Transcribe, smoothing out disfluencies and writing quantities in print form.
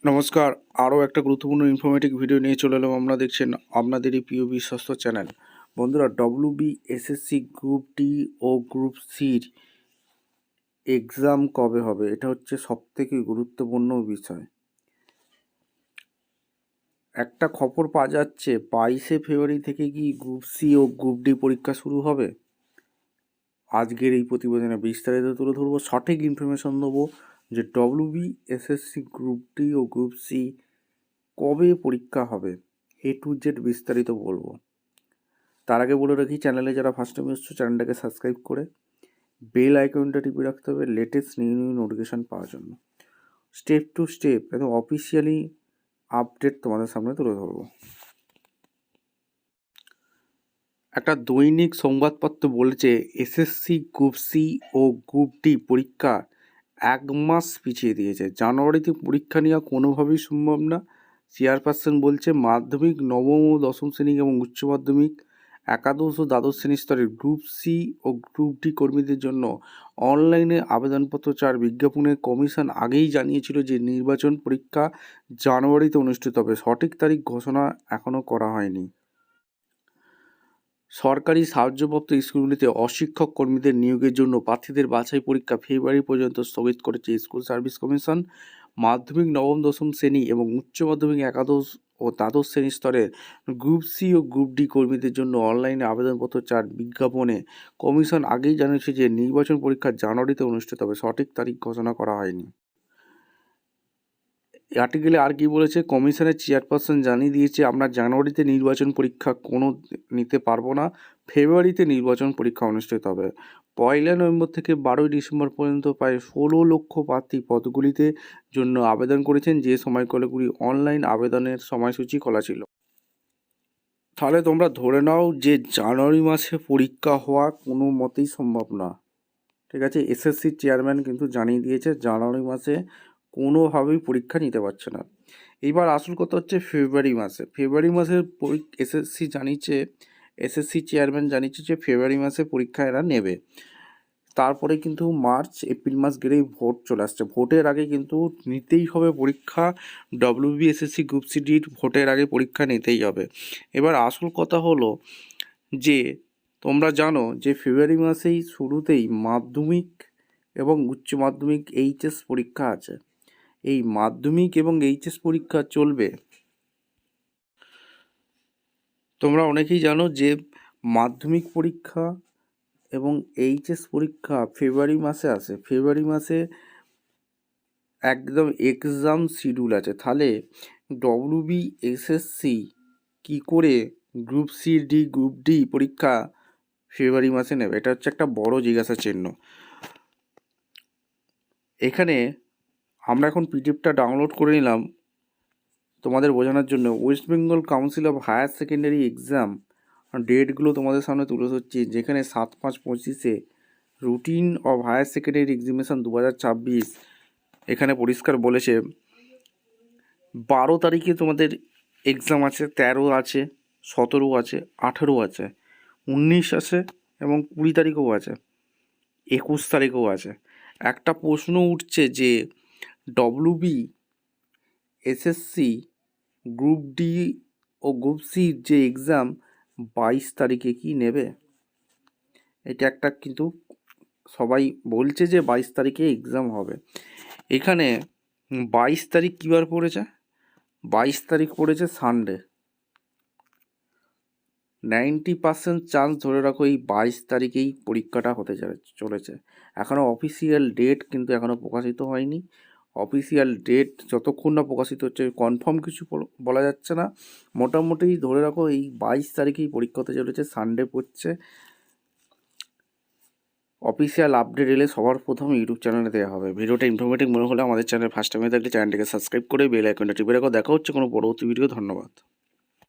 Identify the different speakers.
Speaker 1: নমস্কার, আরও একটা গুরুত্বপূর্ণ ইনফরমেটিভ ভিডিও নিয়ে চলে এলাম। আমরা দেখছেন আপনাদেরই প্রিয় বিশ্বস্ত চ্যানেল। বন্ধুরা, এসএসসি গ্রুপ ডি ও গ্রুপ সির এক্সাম কবে হবে, এটা হচ্ছে সবথেকে গুরুত্বপূর্ণ বিষয়। একটা খবর পাওয়া যাচ্ছে 22শে ফেব্রুয়ারি থেকে কি গ্রুপ সি ও গ্রুপ ডি পরীক্ষা শুরু হবে। আজকের এই প্রতিবেদনে বিস্তারিত তুলে ধরবো, সঠিক ইনফরমেশন দেবো যে এসএসসি গ্রুপ ডি ও গ্রুপ সি কবে পরীক্ষা হবে, এ টু জেড বিস্তারিত বলবো। তার আগে বলে রাখি, চ্যানেলে যারা ফার্স্ট টাইম এসছো চ্যানেলটাকে সাবস্ক্রাইব করে বেল আইকনটা টিপে রাখতে হবে লেটেস্ট নিউ নোটিফিকেশান পাওয়ার জন্য। স্টেপ টু স্টেপ একদম অফিসিয়ালি আপডেট তোমাদের সামনে তুলে ধরবো। একটা দৈনিক সংবাদপত্র বলেছে এসএসসি গ্রুপ সি ও গ্রুপ ডি পরীক্ষা 1 মাস পিছিয়ে দিয়েছে। জানুয়ারিতে পরীক্ষা নেওয়া কোনোভাবেই সম্ভব না। চেয়ারপারসন বলছে মাধ্যমিক নবম ও দশম শ্রেণী এবং উচ্চ মাধ্যমিক একাদশ ও দ্বাদশ শ্রেণী স্তরের গ্রুপ সি ও গ্রুপ ডি কর্মীদের জন্য অনলাইনে আবেদনপত্র চাওয়ার বিজ্ঞাপনে কমিশন আগেই জানিয়েছিল যে নির্বাচন পরীক্ষা জানুয়ারিতে অনুষ্ঠিত হবে। সঠিক তারিখ ঘোষণা এখনও করা হয়নি। সরকারি সাহায্যপ্রাপ্ত স্কুলগুলিতে অশিক্ষক কর্মীদের নিয়োগের জন্য প্রার্থীদের বাছাই পরীক্ষা ফেব্রুয়ারি পর্যন্ত স্থগিত করেছে স্কুল সার্ভিস কমিশন। মাধ্যমিক নবম দশম শ্রেণী এবং উচ্চ মাধ্যমিক একাদশ ও দ্বাদশ শ্রেণী স্তরের গ্রুপ সি ও গ্রুপ ডি কর্মীদের জন্য অনলাইনে আবেদনপত্র চাওয়ার বিজ্ঞাপনে কমিশন আগেই জানিয়েছে যে নির্বাচন পরীক্ষা জানুয়ারিতে অনুষ্ঠিত হবে। সঠিক তারিখ ঘোষণা করা হয়নি। আর্টিকেলে আর কি বলেছে, কমিশনের চেয়ারপারসন জানিয়ে দিয়েছে আমরা জানুয়ারিতে নির্বাচন পরীক্ষা কোনো নিতে পারবো না, ফেব্রুয়ারিতে নির্বাচন পরীক্ষা অনুষ্ঠিত হবে। 1 নভেম্বর থেকে 12 ডিসেম্বর পর্যন্ত প্রায় 16 লক্ষ প্রার্থী পদগুলিতে জন্য আবেদন করেছেন, যে সময়গুলি অনলাইন আবেদনের সময়সূচি খোলা ছিল। তাহলে তোমরা ধরে নাও যে জানুয়ারি মাসে পরীক্ষা হওয়া কোনো মতেই সম্ভব না। ঠিক আছে, এসএসসি চেয়ারম্যান কিন্তু জানিয়ে দিয়েছে জানুয়ারি মাসে কোনোভাবেই পরীক্ষা নিতে পারছে না। এইবার আসল কথা হচ্ছে ফেব্রুয়ারি মাসের এসএসসি চেয়ারম্যান জানিয়েছে যে ফেব্রুয়ারি মাসে পরীক্ষা এরা নেবে। তারপরে কিন্তু মার্চ এপ্রিল মাস গেলেই ভোট চলে আসছে। ভোটের আগে কিন্তু নিতেই হবে পরীক্ষা। এসএসসি গ্রুপ সি ডির ভোটের আগে পরীক্ষা নিতেই হবে। এবার আসল কথা হলো যে তোমরা জানো যে ফেব্রুয়ারি মাসেই শুরুতেই মাধ্যমিক এবং উচ্চ মাধ্যমিক এইচএস পরীক্ষা আছে। এই মাধ্যমিক এবং এইচএস পরীক্ষা চলবে। তোমরা অনেকেই জানো যে মাধ্যমিক পরীক্ষা এবং এইচএস পরীক্ষা ফেব্রুয়ারি মাসে আসে। ফেব্রুয়ারি মাসে একদম এক্সাম শিডিউল আছে। তাহলে এসএসসি কি করে গ্রুপ ডি পরীক্ষা ফেব্রুয়ারি মাসে নেবে, এটা হচ্ছে একটা বড় জিজ্ঞাসা চিহ্ন। এখানে আমরা এখন পিডিএফটা ডাউনলোড করে নিলাম তোমাদের বোঝানোর জন্য। West Bengal Council of Higher Secondary exam ডেটগুলো তোমাদের সামনে তুলে ধরছি, যেখানে 7/5/25 routine of Higher Secondary examination 2026 এখানে পরিষ্কার বলেছে 12 তারিখে তোমাদের এক্সাম আছে, 13 আছে, 17 আছে, 18 আছে, 19 আছে এবং 20 তারিখেও আছে, 21 তারিখেও আছে। একটা প্রশ্ন উঠছে যে এসএসসি গ্রুপ ডি ও গ্রুপ সির যে এক্সাম 22 তারিখে কি নেবে? এটা একটা কিন্তু সবাই বলছে যে 22 তারিখে এক্সাম হবে। এখানে 22 তারিখ কী বার পড়েছে? 22 তারিখ পড়েছে সানডে। 90% চান্স ধরে রাখো এই 22 তারিখেই পরীক্ষাটা হতে চলেছে। এখনও অফিসিয়াল ডেট কিন্তু এখনও প্রকাশিত হয়নি। অফিসিয়াল ডেট যতক্ষণ না প্রকাশিত হচ্ছে কনফার্ম কিছু বলা যাচ্ছে না। মোটামুটি ধরে রাখো এই 22 তারিখেই পরীক্ষা হতে চলেছে, সানডে পড়ছে। অফিসিয়াল আপডেট এলে সবার প্রথমে ইউটিউব চ্যানেলে দেওয়া হবে। ভিডিওটা ইনফরমেটিভ মনে হলে আমাদের চ্যানেল ফার্স্ট টাইমে থাকলে চ্যানেলটিকে সাবস্ক্রাইব করে বেল আইকনটা টিপে রাখো। দেখা হচ্ছে কোনো পরবর্তী ভিডিও। ধন্যবাদ।